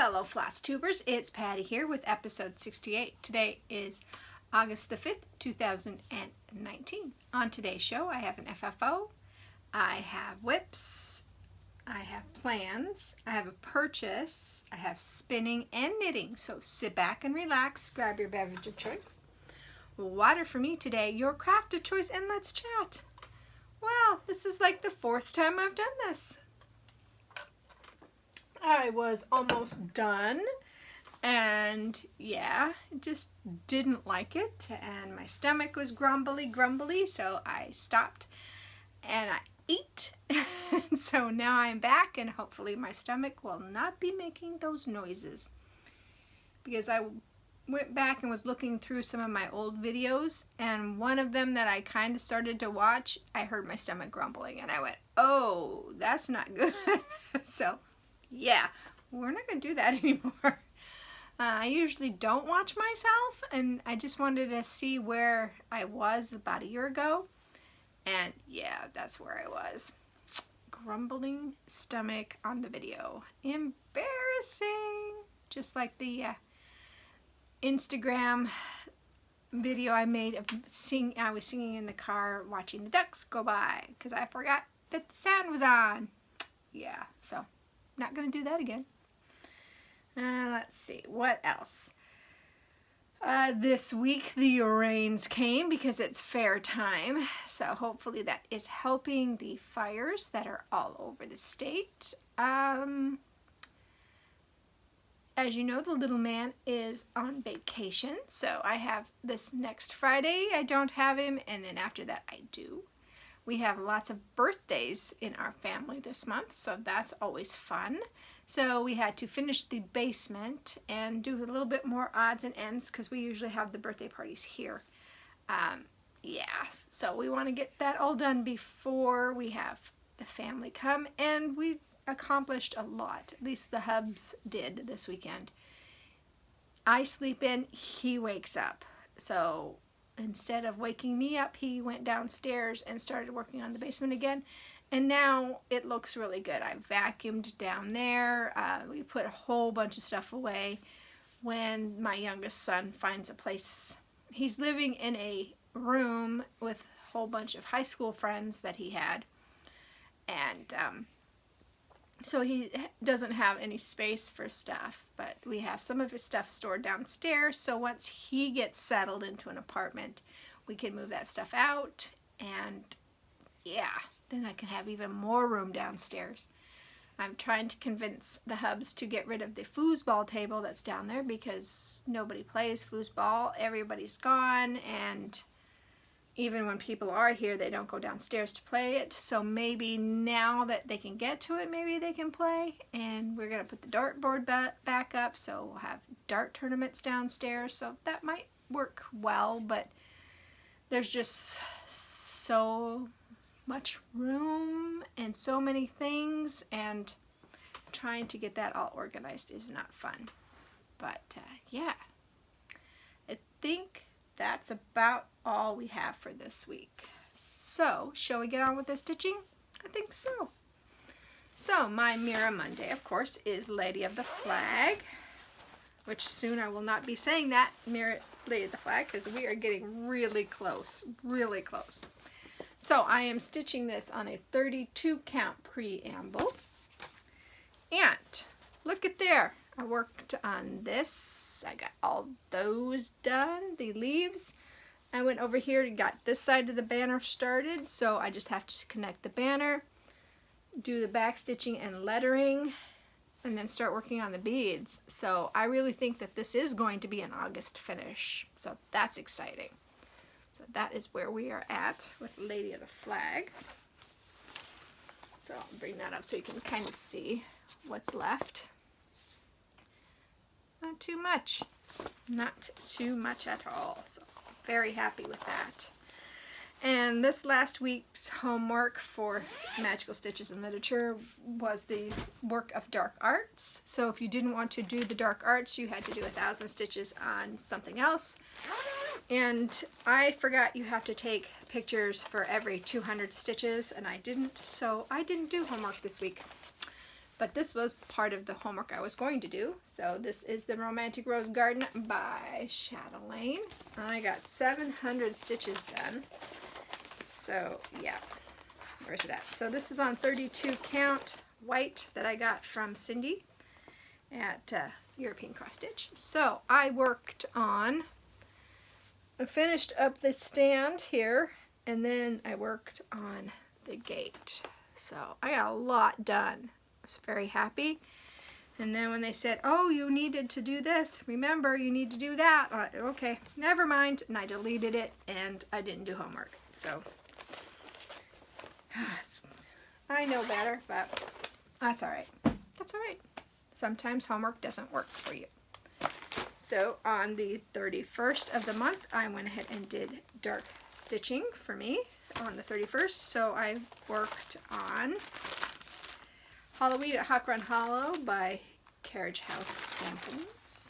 Hello Flosstubers, it's Patty here with episode 68. Today is August the 5th, 2019. On today's show I have an FFO, I have whips, I have plans, I have a purchase, I have spinning and knitting. So sit back and relax, grab your beverage of choice. Water for me today, your craft of choice, and let's chat. Well, this is like the fourth time I've done this. I was almost done and yeah, just didn't like it and my stomach was grumbly, so I stopped and I ate. So now I'm back and hopefully my stomach will not be making those noises, because I went back and was looking through some of my old videos, and one of them that I kind of started to watch, I heard my stomach grumbling and I went, oh, that's not good. So yeah, we're not going to do that anymore. I usually don't watch myself, and I just wanted to see where I was about a year ago. And yeah, that's where I was. Grumbling stomach on the video. Embarrassing. Just like the Instagram video I made of I was singing in the car watching the ducks go by because I forgot that the sound was on. Yeah, so not going to do that again. Let's see, what else? This week the rains came because it's fair time, so hopefully that is helping the fires that are all over the state. As you know, the little man is on vacation, so I have this next Friday, I don't have him, and then after that I do. We have lots of birthdays in our family this month, so that's always fun. So we had to finish the basement and do a little bit more odds and ends because we usually have the birthday parties here. Yeah, so we want to get that all done before we have the family come, and we accomplished a lot. At least the hubs did this weekend. I sleep in, he wakes up. So instead of waking me up, he went downstairs and started working on the basement again. And now it looks really good. I vacuumed down there. We put a whole bunch of stuff away. When my youngest son finds a place, he's living in a room with a whole bunch of high school friends that he had. And so he doesn't have any space for stuff, but we have some of his stuff stored downstairs. So once he gets settled into an apartment, we can move that stuff out, and yeah, then I can have even more room downstairs. I'm trying to convince the hubs to get rid of the foosball table that's down there because nobody plays foosball. Everybody's gone, and even when people are here, they don't go downstairs to play it. So maybe now that they can get to it, maybe they can play. And we're going to put the dartboard back up, so we'll have dart tournaments downstairs. So that might work well, but there's just so much room and so many things, and trying to get that all organized is not fun. But yeah, I think that's about all we have for this week. So, shall we get on with the stitching? I think so. So, my Mira Monday, of course, is Lady of the Flag, which soon I will not be saying that, Mira Lady of the Flag, because we are getting really close, really close. So, I am stitching this on a 32 count preamble. And, look at there, I worked on this. I got all those done, the leaves. I went over here and got this side of the banner started, so I just have to connect the banner, do the back stitching and lettering, and then start working on the beads. So I really think that this is going to be an August finish, so that's exciting. So that is where we are at with Lady of the Flag. So I'll bring that up so you can kind of see what's left. Not too much. Not too much at all. So very happy with that. And this last week's homework for Magical Stitches in Literature was the work of dark arts. So if you didn't want to do the dark arts, you had to do 1,000 stitches on something else. And I forgot you have to take pictures for every 200 stitches, and I didn't, so I didn't do homework this week. but this was part of the homework I was going to do. So this is the Romantic Rose Garden by Chatelaine. I got 700 stitches done. So yeah, where's it at? So this is on 32 count white that I got from Cindy at European Cross Stitch. So I finished up the stand here, and then I worked on the gate. So I got a lot done. I was very happy. And then when they said, oh, you needed to do this, remember you need to do that, okay, never mind, and I deleted it, and I didn't do homework. So I know better, but that's all right. That's all right. Sometimes homework doesn't work for you. So on the 31st of the month, I went ahead and did dark stitching for me on the 31st. So I worked on Halloween at Hawk Run Hollow by Carriage House Samples.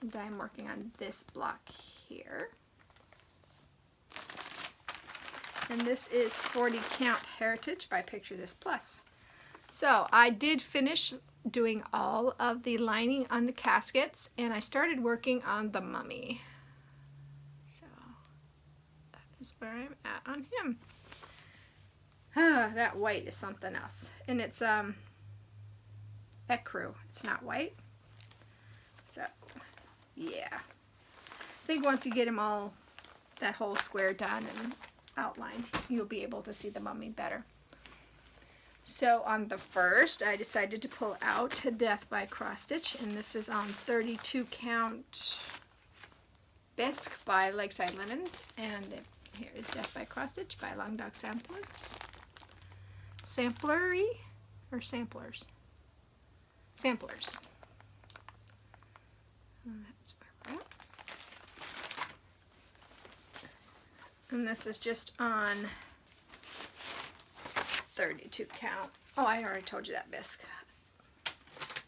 And I'm working on this block here. And this is 40 Count Heritage by Picture This Plus. So I did finish doing all of the lining on the caskets, and I started working on the mummy. So that is where I'm at on him. That white is something else, and it's ecru. It's not white. So yeah, I think once you get them all, that whole square done and outlined, you'll be able to see the mummy better. So on the 1st, I decided to pull out Death by Cross Stitch, and this is on 32 count bisque by Lakeside Linens, and here is Death by Cross Stitch by Long Dog Samplers. Samplery or samplers? Samplers. And that's where we're at. And this is just on 32 count. Oh, I already told you that bisque.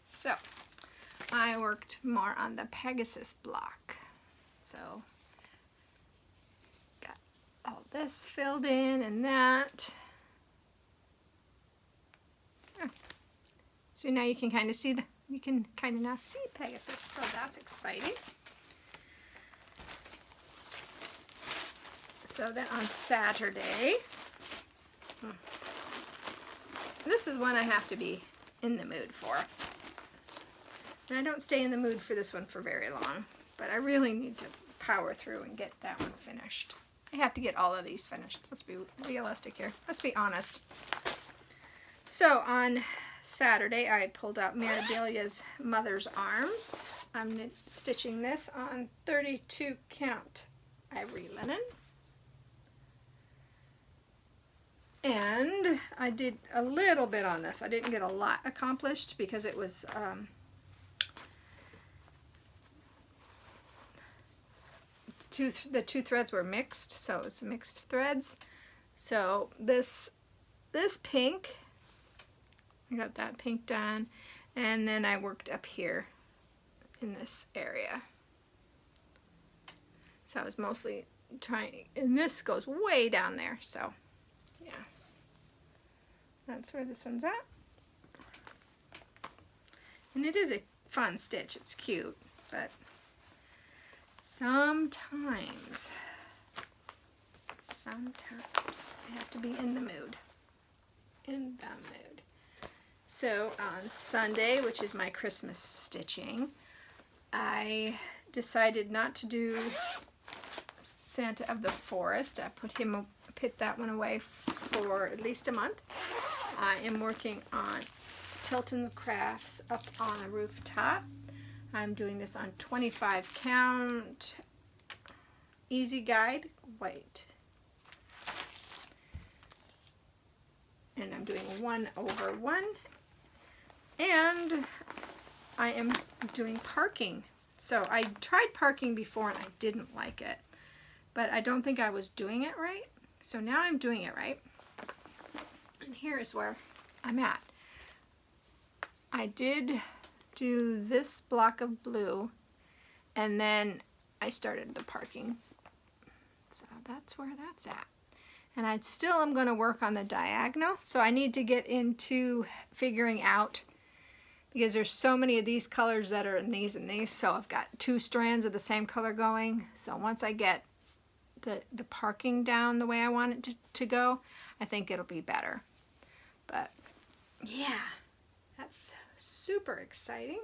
So I worked more on the Pegasus block. So got all this filled in and that. So now you can kind of see now see Pegasus. So that's exciting. So then on Saturday, this is one I have to be in the mood for. And I don't stay in the mood for this one for very long, but I really need to power through and get that one finished. I have to get all of these finished. Let's be realistic here. Let's be honest. So on Saturday, I pulled out Mirabilia's Mother's Arms. I'm stitching this on 32 count ivory linen. And I did a little bit on this. I didn't get a lot accomplished because it was the two threads were mixed, so it's mixed threads. So this pink, I got that pink done, and then I worked up here in this area. So I was mostly trying, and this goes way down there, so yeah. That's where this one's at. And it is a fun stitch. It's cute, but sometimes I have to be in the mood. In the mood. So on Sunday, which is my Christmas stitching, I decided not to do Santa of the Forest. I put that one away for at least a month. I am working on Tilton Crafts Up on a Rooftop. I'm doing this on 25 count Easy Guide white. And I'm doing 1/1. And I am doing parking. So I tried parking before and I didn't like it. But I don't think I was doing it right. So now I'm doing it right. And here is where I'm at. I did do this block of blue, and then I started the parking. So that's where that's at. And I still am going to work on the diagonal. So I need to get into figuring out, because there's so many of these colors that are in these and these. So I've got 2 strands of the same color going. So once I get the parking down the way I want it to go, I think it'll be better. But yeah, that's super exciting.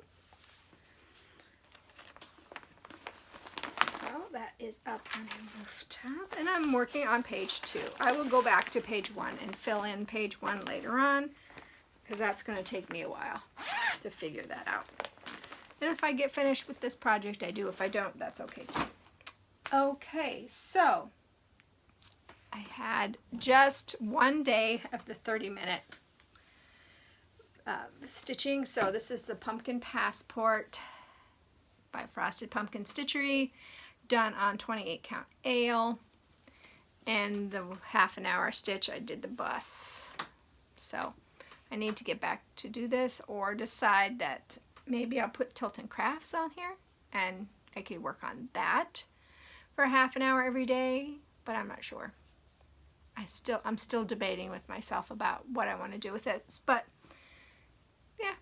So that is up on the rooftop, and I'm working on page 2. I will go back to page 1 and fill in page 1 later on, because that's going to take me a while to figure that out. And if I get finished with this project, I do. If I don't, that's okay too. Okay, so I had just 1 day of the 30-minute stitching. So this is the Pumpkin Passport by Frosted Pumpkin Stitchery, done on 28 count ale. And the half an hour stitch, I did the bus. So I need to get back to do this, or decide that maybe I'll put Tilton Crafts on here and I could work on that for half an hour every day, but I'm not sure. I'm still debating with myself about what I want to do with it, but yeah,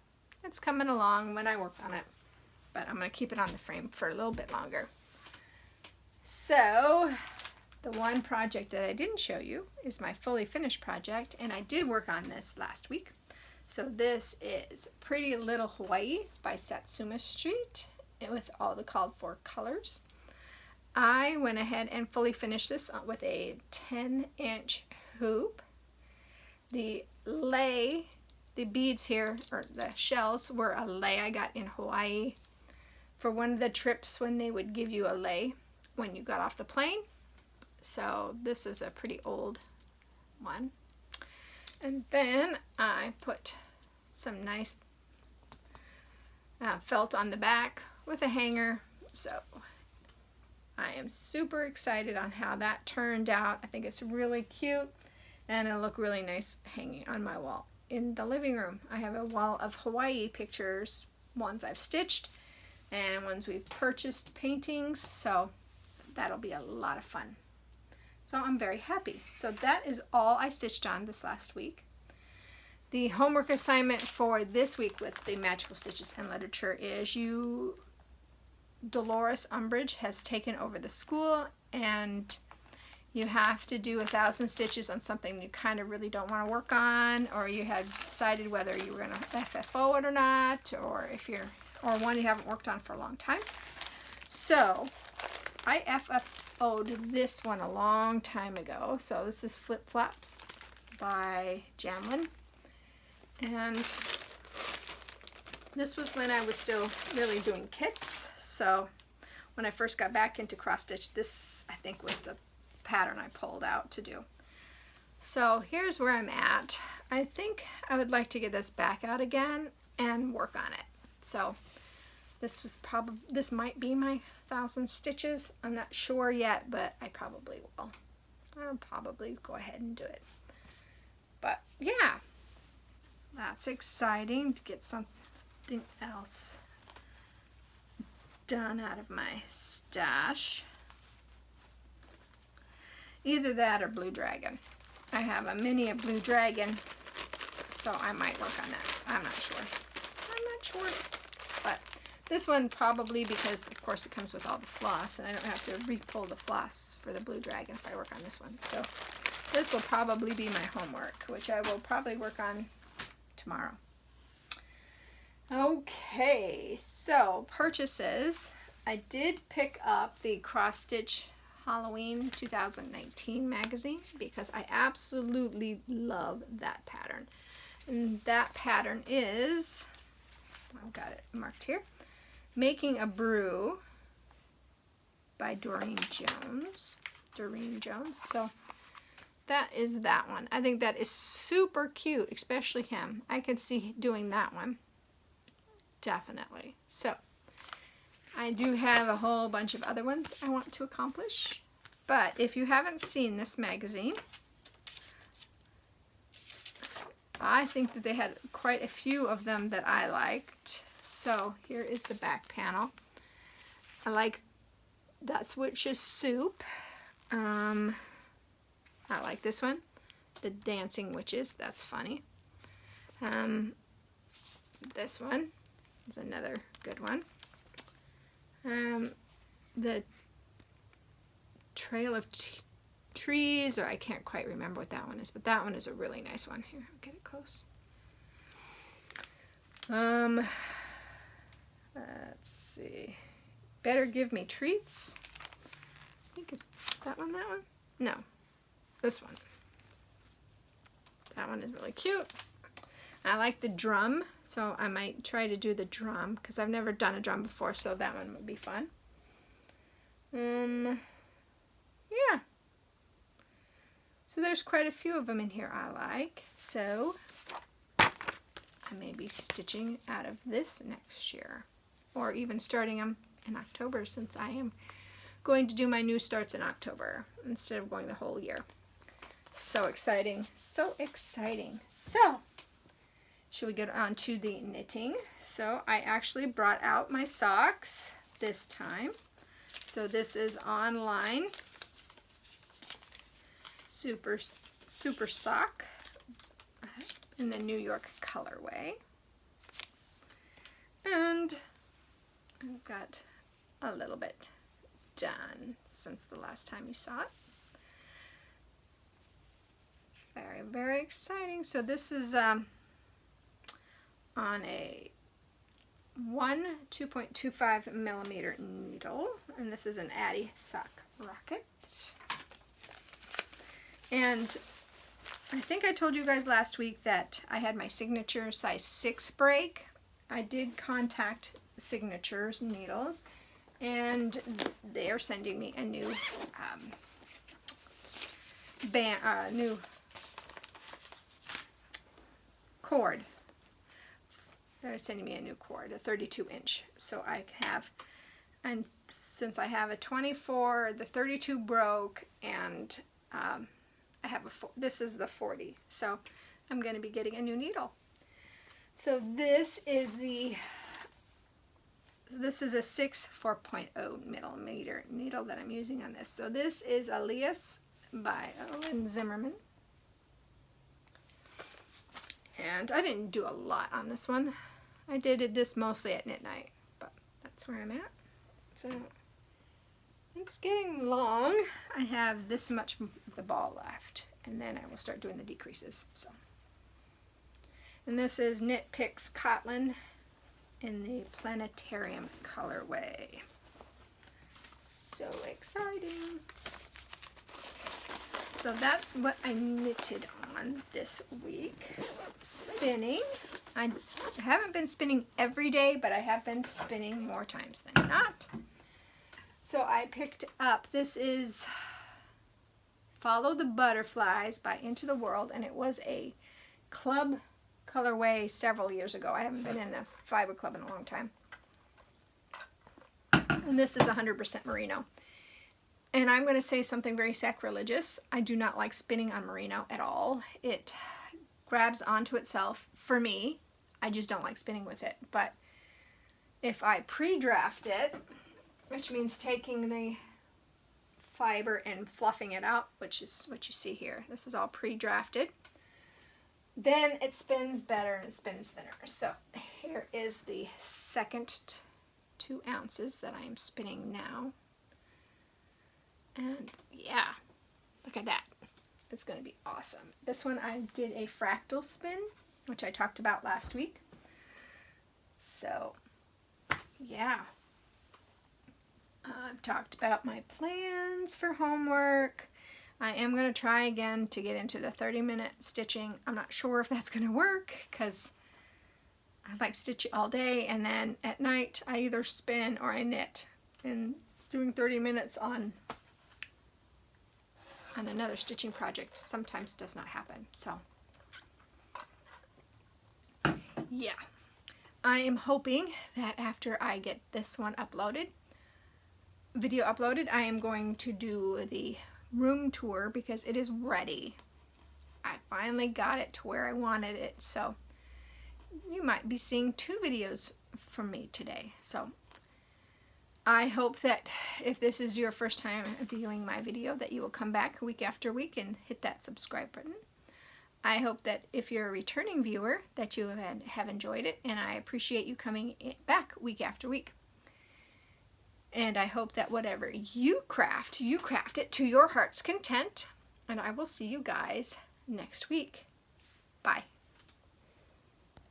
it's coming along when I work on it. But I'm going to keep it on the frame for a little bit longer. So the one project that I didn't show you is my fully finished project, and I did work on this last week. So this is Pretty Little Hawaii by Satsuma Street, with all the called for colors. I went ahead and fully finished this with a 10-inch hoop. The lei, the beads here, or the shells, were a lei I got in Hawaii for one of the trips when they would give you a lei when you got off the plane. So this is a pretty old one. And then I put some nice felt on the back with a hanger. So I am super excited on how that turned out. I think it's really cute, and it'll look really nice hanging on my wall in the living room. I have a wall of Hawaii pictures, ones I've stitched and ones we've purchased, paintings, so that'll be a lot of fun. So I'm very happy. So that is all I stitched on this last week. The homework assignment for this week with the Magical Stitches and Literature is Dolores Umbridge has taken over the school, and you have to do 1,000 stitches on something you kind of really don't want to work on, or you had decided whether you were going to FFO it or not, or one you haven't worked on for a long time. So I FFO'd this one a long time ago. So this is Flip Flops by Jamlin, and this was when I was still really doing kits. So when I first got back into cross stitch, this I think was the pattern I pulled out to do. So here's where I'm at. I think I would like to get this back out again and work on it. So this might be my 1,000 stitches. I'm not sure yet, but I probably will. I'll probably go ahead and do it. But yeah, that's exciting to get something else done out of my stash. Either that or Blue Dragon. I have a mini of Blue Dragon, so I might work on that. I'm not sure. But this one probably, because of course it comes with all the floss, and I don't have to re-pull the floss for the Blue Dragon if I work on this one. So this will probably be my homework, which I will probably work on tomorrow. Okay, so purchases. I did pick up the Cross Stitch Halloween 2019 magazine because I absolutely love that pattern. And that pattern is, I've got it marked here, Making a Brew by Doreen Jones. So that is that one. I think that is super cute, especially him. I could see doing that one. Definitely. So I do have a whole bunch of other ones I want to accomplish. But if you haven't seen this magazine, I think that they had quite a few of them that I liked. So here is the back panel. I like That's Witch's Soup. I like this one. The Dancing Witches, that's funny. This one is another good one. The Trail of Trees, or I can't quite remember what that one is, but that one is a really nice one. Here, I'll get it close. Let's see. Better Give Me Treats. I think is that one that one? No, this one. That one is really cute. I like the drum, so I might try to do the drum because I've never done a drum before, so that one would be fun. Yeah. So there's quite a few of them in here I like. So I may be stitching out of this next year, or even starting them in October, since I am going to do my new starts in October instead of going the whole year. So exciting, so exciting. So should we get on to the knitting? So I actually brought out my socks this time. So this is online super sock in the New York colorway, and I've got a little bit done since the last time you saw it. Very, very exciting. So this is on a 2.25 millimeter needle, and this is an Addy Sock Rocket. And I think I told you guys last week that I had my signature size 6 break. I did contact Signatures Needles, and they are sending me a new new cord. They're sending me a new cord, a 32-inch. So I have, and since I have a 24, the 32 broke, and I have this is the 40. So I'm going to be getting a new needle. So this is a 6 4.0 millimeter needle that I'm using on this. So this is Elias by Lynn Zimmerman. And I didn't do a lot on this one. I did this mostly at knit night, but that's where I'm at. So it's getting long. I have this much of the ball left, and then I will start doing the decreases. So, and this is Knit Picks Cotton in the Planetarium colorway. So exciting. So that's what I knitted on this week. Spinning. I haven't been spinning every day, but I have been spinning more times than not. So I picked up, this is Follow the Butterflies by Into the World, and it was a club colorway several years ago. I haven't been in the fiber club in a long time. And this is 100% merino. And I'm going to say something very sacrilegious. I do not like spinning on merino at all. It grabs onto itself. For me, I just don't like spinning with it. But if I pre-draft it, which means taking the fiber and fluffing it out, which is what you see here. This is all pre-drafted. Then it spins better and it spins thinner. So here is the second 2 ounces that I am spinning now. And yeah, look at that. It's going to be awesome. This one I did a fractal spin, which I talked about last week. So yeah. I've talked about my plans for homework. I am going to try again to get into the 30-minute stitching. I'm not sure if that's going to work because I like stitch all day, and then at night I either spin or I knit. And doing 30 minutes on another stitching project sometimes does not happen. So yeah, I am hoping that after I get this one video uploaded, I am going to do the room tour because it is ready. I finally got it to where I wanted it, so you might be seeing 2 videos from me today. So I hope that if this is your first time viewing my video, that you will come back week after week and hit that subscribe button. I hope that if you're a returning viewer, that you have enjoyed it, and I appreciate you coming back week after week. And I hope that whatever you craft it to your heart's content. And I will see you guys next week. Bye.